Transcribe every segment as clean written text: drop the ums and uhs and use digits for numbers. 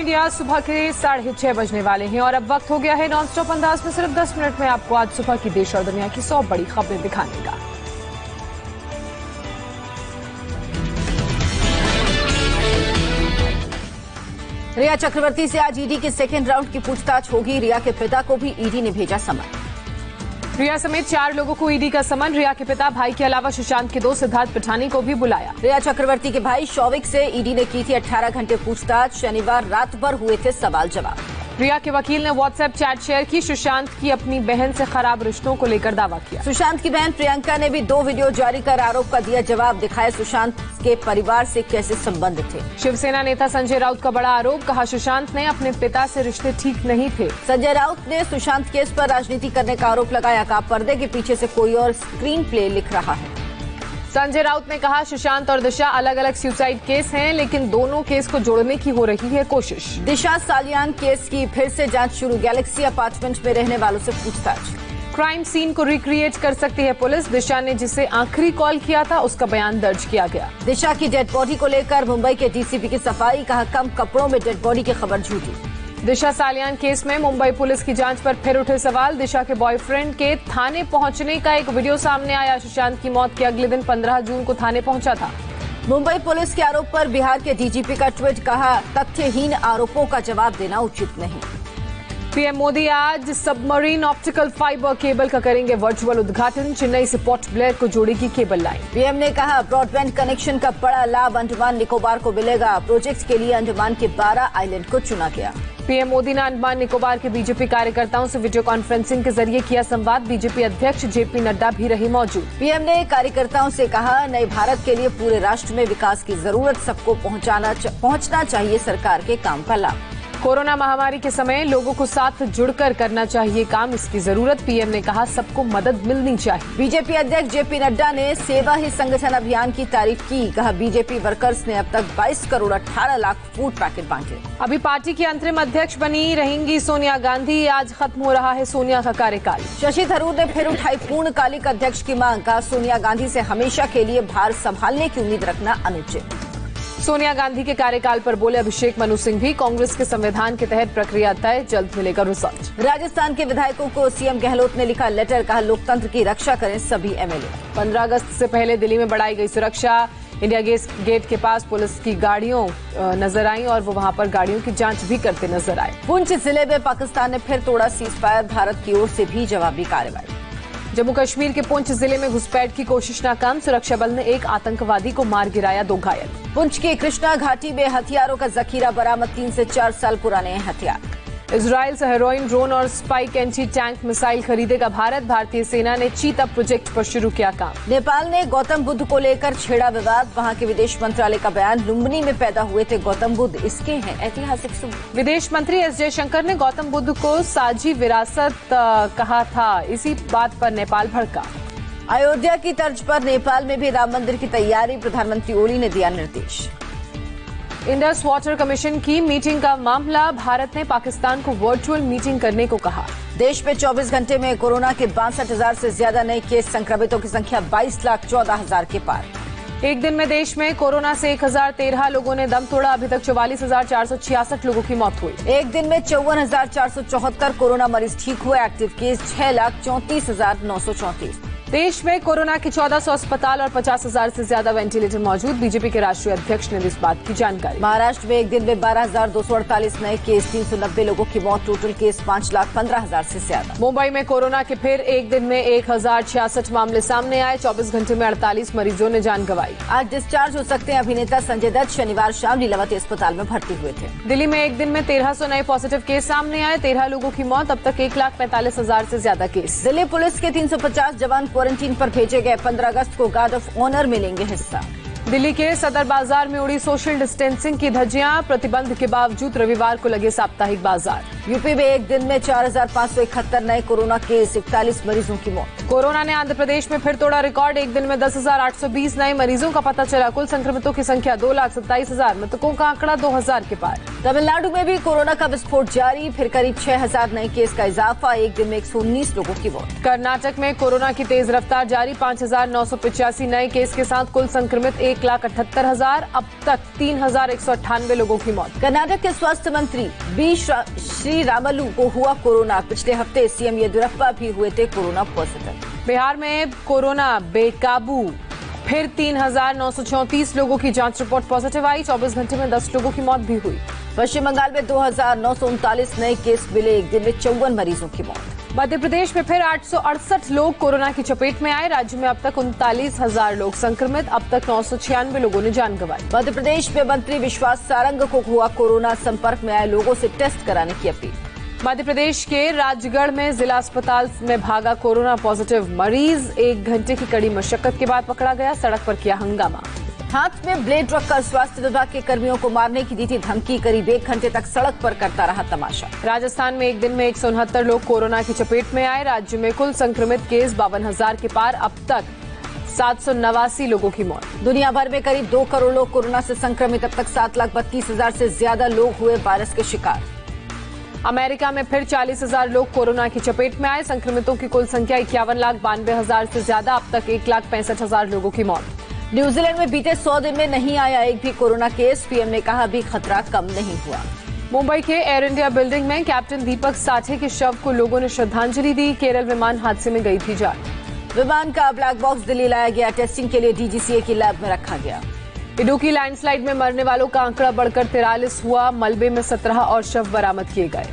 India सुबह के 6:30 बजने वाले हैं और अब वक्त हो गया है नॉन स्टॉप अंदाज में सिर्फ 10 मिनट में आपको आज सुबह की देश और दुनिया की 100 बड़ी खबरें दिखाने का। रिया चक्रवर्ती से आज ईडी के सेकेंड राउंड की पूछताछ होगी। रिया के पिता को भी ईडी ने भेजा समन। रिया समेत 4 लोगों को ईडी का समन। रिया के पिता, भाई के अलावा सुशांत के 2 सिद्धार्थ पिठानी को भी बुलाया। रिया चक्रवर्ती के भाई शौविक से ईडी ने की थी 18 घंटे पूछताछ। शनिवार रात भर हुए थे सवाल जवाब। रिया के वकील ने व्हाट्सएप चैट शेयर की। सुशांत की अपनी बहन से खराब रिश्तों को लेकर दावा किया। सुशांत की बहन प्रियंका ने भी 2 वीडियो जारी कर आरोप का दिया जवाब। दिखाए सुशांत के परिवार से कैसे संबंध थे। शिवसेना नेता संजय राउत का बड़ा आरोप, कहा सुशांत ने अपने पिता से रिश्ते ठीक नहीं थे। संजय राउत ने सुशांत केस पर राजनीति करने का आरोप लगाया। कहा पर्दे के पीछे से कोई और स्क्रीन प्ले लिख रहा है। संजय राउत ने कहा सुशांत और दिशा अलग अलग सुसाइड केस हैं, लेकिन दोनों केस को जोड़ने की हो रही है कोशिश। दिशा सालियान केस की फिर से जांच शुरू। गैलेक्सी अपार्टमेंट में रहने वालों से पूछताछ। क्राइम सीन को रिक्रिएट कर सकती है पुलिस। दिशा ने जिसे आखिरी कॉल किया था उसका बयान दर्ज किया गया। दिशा की डेड बॉडी को लेकर मुंबई के डीसीपी की सफाई। कहा कम कपड़ों में डेड बॉडी की खबर झूठी। दिशा सालियान केस में मुंबई पुलिस की जांच पर फिर उठे सवाल। दिशा के बॉयफ्रेंड के थाने पहुंचने का एक वीडियो सामने आया। सुशांत की मौत के अगले दिन 15 जून को थाने पहुंचा था। मुंबई पुलिस के आरोप पर बिहार के डीजीपी का ट्वीट। कहा तथ्यहीन आरोपों का जवाब देना उचित नहीं। पीएम मोदी आज सबमरीन ऑप्टिकल फाइबर केबल का करेंगे वर्चुअल उद्घाटन। चेन्नई से पोर्ट ब्लेयर को जोड़ेगी केबल लाइन। पीएम ने कहा ब्रॉडबैंड कनेक्शन का बड़ा लाभ अंडमान निकोबार को मिलेगा। प्रोजेक्ट के लिए अंडमान के 12 आइलैंड को चुना गया। पीएम मोदी ने अंडमान निकोबार के बीजेपी कार्यकर्ताओं से वीडियो कॉन्फ्रेंसिंग के जरिए किया संवाद। बीजेपी अध्यक्ष जेपी नड्डा भी रहे मौजूद। पीएम ने कार्यकर्ताओं से कहा नए भारत के लिए पूरे राष्ट्र में विकास की जरूरत, सबको पहुंचना चाहिए सरकार के काम का लाभ। कोरोना महामारी के समय लोगों को साथ जुड़कर करना चाहिए काम, इसकी जरूरत। पीएम ने कहा सबको मदद मिलनी चाहिए। बीजेपी अध्यक्ष जेपी नड्डा ने सेवा ही संगठन अभियान की तारीफ की। कहा बीजेपी वर्कर्स ने अब तक 22 करोड़ 18 लाख फूड पैकेट बांटे। अभी पार्टी की अंतरिम अध्यक्ष बनी रहेंगी सोनिया गांधी। आज खत्म हो रहा है सोनिया का कार्यकाल। शशि थरूर ने फिर उठाई पूर्णकालिक अध्यक्ष की मांग। कहा सोनिया गांधी से हमेशा के लिए भार संभालने की उम्मीद रखना अनुचित। सोनिया गांधी के कार्यकाल पर बोले अभिषेक मनु सिंह भी। कांग्रेस के संविधान के तहत प्रक्रिया तय, जल्द मिलेगा रिजल्ट। राजस्थान के विधायकों को सीएम गहलोत ने लिखा लेटर। कहा लोकतंत्र की रक्षा करें सभी एमएलए। 15 अगस्त से पहले दिल्ली में बढ़ाई गई सुरक्षा। इंडिया गेट के पास पुलिस की गाड़ियों नजर आई और वो वहां पर गाड़ियों की जांच भी करते नजर आए। पुंछ जिले में पाकिस्तान ने फिर तोड़ा सीज फायर। भारत की ओर से भी जवाबी कार्रवाई। जम्मू कश्मीर के पुंछ जिले में घुसपैठ की कोशिश नाकाम। सुरक्षा बल ने एक आतंकवादी को मार गिराया, 2 घायल। पुंछ की कृष्णा घाटी में हथियारों का जखीरा बरामद। 3 से 4 साल पुराने हथियार। इजराइल से हेरोइन, ड्रोन और स्पाइक एंटी टैंक मिसाइल खरीदेगा भारत। भारतीय सेना ने चीता प्रोजेक्ट पर शुरू किया काम। नेपाल ने गौतम बुद्ध को लेकर छेड़ा विवाद। वहां के विदेश मंत्रालय का बयान लुम्बिनी में पैदा हुए थे गौतम बुद्ध, इसके हैं ऐतिहासिक सबूत। विदेश मंत्री एस जयशंकर ने गौतम बुद्ध को साझी विरासत कहा था। इसी बात पर नेपाल भड़का। अयोध्या की तर्ज पर नेपाल में भी राम मंदिर की तैयारी। प्रधानमंत्री ओली ने दिया निर्देश। इंडस वाटर कमीशन की मीटिंग का मामला। भारत ने पाकिस्तान को वर्चुअल मीटिंग करने को कहा। देश में 24 घंटे में कोरोना के 62,000 से ज्यादा नए केस। संक्रमितों की संख्या 22,14,000 के पार। एक दिन में देश में कोरोना से 1013 लोगों ने दम तोड़ा। अभी तक 44,466 लोगों की मौत हुई। एक दिन में 54,474 कोरोना मरीज ठीक हुए। Active case 6,34,934। देश में कोरोना के 1400 अस्पताल और 50,000 से ज्यादा वेंटिलेटर मौजूद। बीजेपी के राष्ट्रीय अध्यक्ष ने इस बात की जानकारी। महाराष्ट्र में एक दिन में 12,248 नए केस। 390 लोगों की मौत। टोटल केस 5,15,000 से ज्यादा। मुंबई में कोरोना के फिर एक दिन में 1066 मामले सामने आए। 24 घंटे में 48 मरीजों ने जान गंवाई। आज डिस्चार्ज हो सकते हैं अभिनेता संजय दत्त। शनिवार शाम लीलावती अस्पताल में भर्ती हुए थे। दिल्ली में एक दिन में 1300 नए पॉजिटिव केस सामने आए। 13 लोगों की मौत। अब तक 1,45,000 से ज्यादा केस। दिल्ली पुलिस के 350 जवान क्वारंटीन पर भेजे गए। 15 अगस्त को गार्ड ऑफ ऑनर मिलेंगे हिस्सा। दिल्ली के सदर बाजार में उड़ी सोशल डिस्टेंसिंग की धज्जियां। प्रतिबंध के बावजूद रविवार को लगे साप्ताहिक बाजार। यूपी में एक दिन में 4,571 नए कोरोना केस। 41 मरीजों की मौत। कोरोना ने आंध्र प्रदेश में फिर तोड़ा रिकॉर्ड। एक दिन में 10,820 नए मरीजों का पता चला। कुल संक्रमितों की संख्या 2,27,000, मृतकों का आंकड़ा 2,000 के पार। तमिलनाडु में भी कोरोना का विस्फोट जारी। फिर करीब 6,000 नए केस का इजाफा। एक दिन में 119 लोगों की मौत। कर्नाटक में कोरोना की तेज रफ्तार जारी। 5,985 नए केस के साथ कुल संक्रमित 1,78,000। अब तक 3,198 लोगों की मौत। कर्नाटक के स्वास्थ्य मंत्री बी श्रीरामुलु को हुआ कोरोना। पिछले हफ्ते सीएम येदियुरप्पा भी हुए थे कोरोना पॉजिटिव। बिहार में कोरोना बेकाबू। फिर 3,934 लोगों की जांच रिपोर्ट पॉजिटिव आई। 24 घंटे में 10 लोगों की मौत भी हुई। पश्चिम बंगाल में 2,939 नए केस मिले। एक दिन में 54 मरीजों की मौत। मध्य प्रदेश में फिर 868 लोग कोरोना की चपेट में आए। राज्य में अब तक 39,000 लोग संक्रमित। अब तक 996 लोगों ने जान गंवाई। मध्य प्रदेश में मंत्री विश्वास सारंग को हुआ कोरोना। संपर्क में आए लोगों से टेस्ट कराने की अपील। मध्य प्रदेश के राजगढ़ में जिला अस्पताल में भागा कोरोना पॉजिटिव मरीज। 1 घंटे की कड़ी मशक्कत के बाद पकड़ा गया। सड़क पर किया हंगामा। हाथ में ब्लेड रखकर स्वास्थ्य विभाग के कर्मियों को मारने की दी थी धमकी। करीब 1 घंटे तक सड़क पर करता रहा तमाशा। राजस्थान में एक दिन में 169 लोग कोरोना की चपेट में आए। राज्य में कुल संक्रमित केस 52,000 के पार। अब तक 789 लोगों की मौत। दुनिया भर में करीब 2 करोड़ लोग कोरोना से संक्रमित। अब तक 7,32,000 से ज्यादा लोग हुए वायरस के शिकार। अमेरिका में फिर 40,000 लोग कोरोना की चपेट में आए। संक्रमितों की कुल संख्या 51,92,000 से ज्यादा। अब तक 1,65,000 लोगों की मौत। न्यूजीलैंड में बीते 100 दिन में नहीं आया एक भी कोरोना केस। पीएम ने कहा अभी खतरा कम नहीं हुआ। मुंबई के एयर इंडिया बिल्डिंग में कैप्टन दीपक साठे के शव को लोगों ने श्रद्धांजलि दी। केरल विमान हादसे में गई थी जान। विमान का ब्लैक बॉक्स दिल्ली लाया गया। टेस्टिंग के लिए डीजीसीए की लैब में रखा गया। इडुक्की लैंडस्लाइड में मरने वालों का आंकड़ा बढ़कर 43 हुआ। मलबे में 17 और शव बरामद किए गए।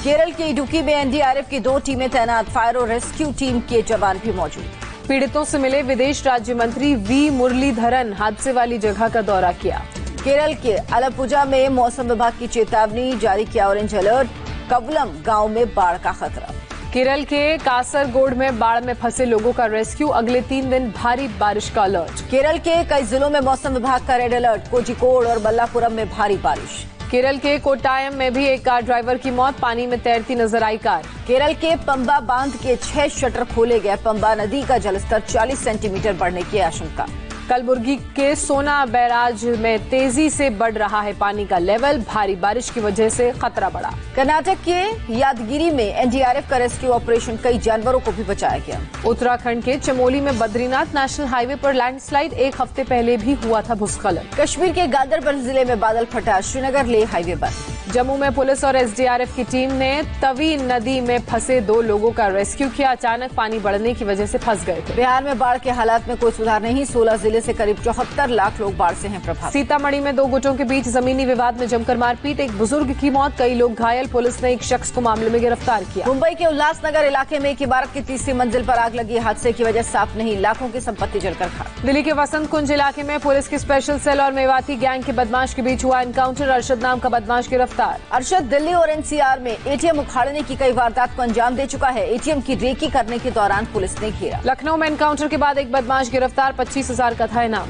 केरल के इडुक्की में एनडीआरएफ की 2 टीमें तैनात। फायर और रेस्क्यू टीम के जवान भी मौजूद। पीड़ितों से मिले विदेश राज्य मंत्री वी मुरलीधरन। हादसे वाली जगह का दौरा किया। केरल के अलपुजा में मौसम विभाग की चेतावनी जारी किया। Orange alert. कवलम गांव में बाढ़ का खतरा। केरल के कासरगोड में बाढ़ में फंसे लोगों का रेस्क्यू। अगले 3 दिन भारी बारिश का अलर्ट। केरल के कई जिलों में मौसम विभाग का रेड अलर्ट। कोझिकोड और मल्लापुरम में भारी बारिश। केरल के कोट्टायम में भी एक कार ड्राइवर की मौत। पानी में तैरती नजर आई कार। केरल के पंबा बांध के 6 शटर खोले गए। पंबा नदी का जलस्तर 40 सेंटीमीटर बढ़ने की आशंका। कलबुर्गी के सोना बैराज में तेजी से बढ़ रहा है पानी का लेवल। भारी बारिश की वजह से खतरा बढ़ा। कर्नाटक के यादगिरी में एनडीआरएफ का रेस्क्यू ऑपरेशन। कई जानवरों को भी बचाया गया। उत्तराखंड के चमोली में बद्रीनाथ नेशनल हाईवे पर लैंडस्लाइड। 1 हफ्ते पहले भी हुआ था भूस्खलन। कश्मीर के गांदरबल जिले में बादल फटा। श्रीनगर लेह हाईवे बंद। जम्मू में पुलिस और एसडीआरएफ की टीम ने तवी नदी में फंसे 2 लोगों का रेस्क्यू किया। अचानक पानी बढ़ने की वजह से फंस गए थे। बिहार में बाढ़ के हालात में कोई सुधार नहीं। 16 जिले से करीब 74 लाख लोग बाढ़ से हैं प्रभावित। सीतामढ़ी में 2 गुटों के बीच जमीनी विवाद में जमकर मारपीट। एक बुजुर्ग की मौत, कई लोग घायल। पुलिस ने एक शख्स को मामले में गिरफ्तार किया। मुंबई के उल्लासनगर इलाके में एक इमारत की 3री मंजिल पर आग लगी। हादसे की वजह साफ नहीं। लाखों की संपत्ति जलकर खाक। दिल्ली के वसंत कुंज इलाके में पुलिस की स्पेशल सेल और मेवाती गैंग के बदमाश के बीच हुआ एनकाउंटर। अरशद नाम का बदमाश गिरफ्तार। अरशद दिल्ली और एनसीआर में एटीएम उखाड़ने की कई वारदात को अंजाम दे चुका है। एटीएम की रेकी करने के दौरान पुलिस ने घेरा। लखनऊ में एनकाउंटर के बाद एक बदमाश गिरफ्तार। 25,000 का था इनाम।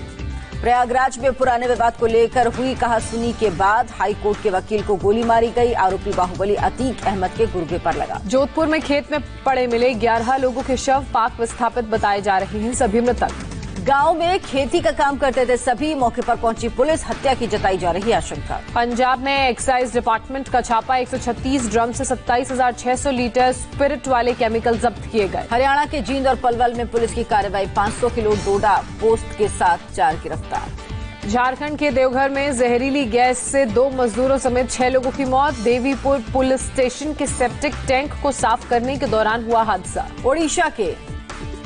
प्रयागराज में पुराने विवाद को लेकर हुई कहासुनी के बाद हाईकोर्ट के वकील को गोली मारी गई। आरोपी बाहुबली अतीक अहमद के गुर्गे पर लगा। जोधपुर में खेत में पड़े मिले 11 लोगों के शव। पाक विस्थापित बताए जा रहे हैं सभी मृतक। गांव में खेती का काम करते थे सभी। मौके पर पहुंची पुलिस। हत्या की जताई जा रही आशंका। पंजाब में एक्साइज डिपार्टमेंट का छापा। 136 ड्रम से 27,600 लीटर स्पिरिट वाले केमिकल जब्त किए गए। हरियाणा के जींद और पलवल में पुलिस की कार्रवाई। 500 किलो डोडा पोस्ट के साथ 4 गिरफ्तार। झारखंड के देवघर में जहरीली गैस से 2 मजदूरों समेत 6 लोगों की मौत। देवीपुर पुलिस स्टेशन के सेप्टिक टैंक को साफ करने के दौरान हुआ हादसा। ओडिशा के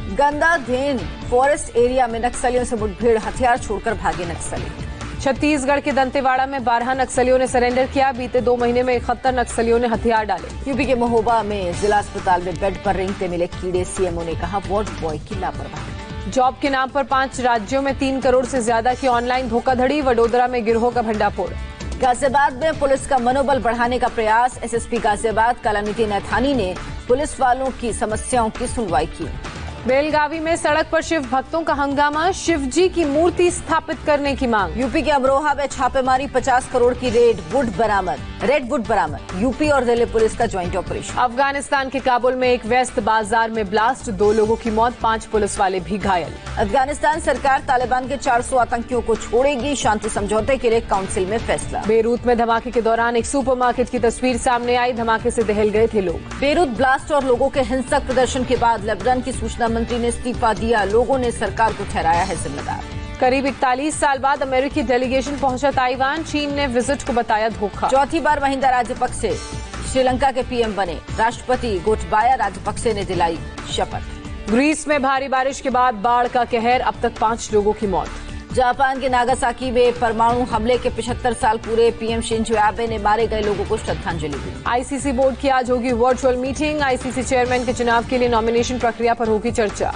गंदाधेन फॉरेस्ट एरिया में नक्सलियों से मुठभेड़। हथियार छोड़कर भागे नक्सली। छत्तीसगढ़ के दंतेवाड़ा में 12 नक्सलियों ने सरेंडर किया। बीते 2 महीने में 71 नक्सलियों ने हथियार डाले। यूपी के महोबा में जिला अस्पताल में बेड पर रेंगते मिले कीड़े। सीएमओ ने कहा वार्ड बॉय की लापरवाही। जॉब के नाम पर 5 राज्यों में 3 करोड़ से ज्यादा की ऑनलाइन धोखाधड़ी। वडोदरा में गिरोह का भंडाफोड़। गाजियाबाद में पुलिस का मनोबल बढ़ाने का प्रयास। एसएसपी गाजियाबाद कलानिधि नैथानी ने पुलिस वालों की समस्याओं की सुनवाई की। बेलगावी में सड़क पर शिव भक्तों का हंगामा, शिव जी की मूर्ति स्थापित करने की मांग। यूपी के अमरोहा में छापेमारी, 50 करोड़ की रेड वुड बरामद। यूपी और दिल्ली पुलिस का ज्वाइंट ऑपरेशन। अफगानिस्तान के काबुल में एक व्यस्त बाजार में ब्लास्ट, 2 लोगों की मौत, 5 पुलिस वाले भी घायल। अफगानिस्तान सरकार तालिबान के 400 आतंकियों को छोड़ेगी, शांति समझौते के लिए काउंसिल में फैसला। बेरूत में धमाके के दौरान एक सुपरमार्केट की तस्वीर सामने आई, धमाके से दहल गए थे लोग। बेरूत ब्लास्ट और लोगों के हिंसक प्रदर्शन के बाद लेबनान की सूचना मंत्री ने इस्तीफा दिया, लोगों ने सरकार को ठहराया है जिम्मेदार। करीब 41 साल बाद अमेरिकी डेलीगेशन पहुंचा ताइवान, चीन ने विजिट को बताया धोखा। चौथी बार महिंदा राजपक्षे श्रीलंका के पीएम बने, राष्ट्रपति गोटबाया राजपक्षे ने दिलाई शपथ। ग्रीस में भारी बारिश के बाद बाढ़ का कहर, अब तक 5 लोगों की मौत। जापान के नागासाकी में परमाणु हमले के 75 साल पूरे, पीएम शिंजो एबे ने मारे गए लोगों को श्रद्धांजलि दी। आईसीसी बोर्ड की आज होगी वर्चुअल मीटिंग, आईसीसी चेयरमैन के चुनाव के लिए नॉमिनेशन प्रक्रिया पर होगी चर्चा।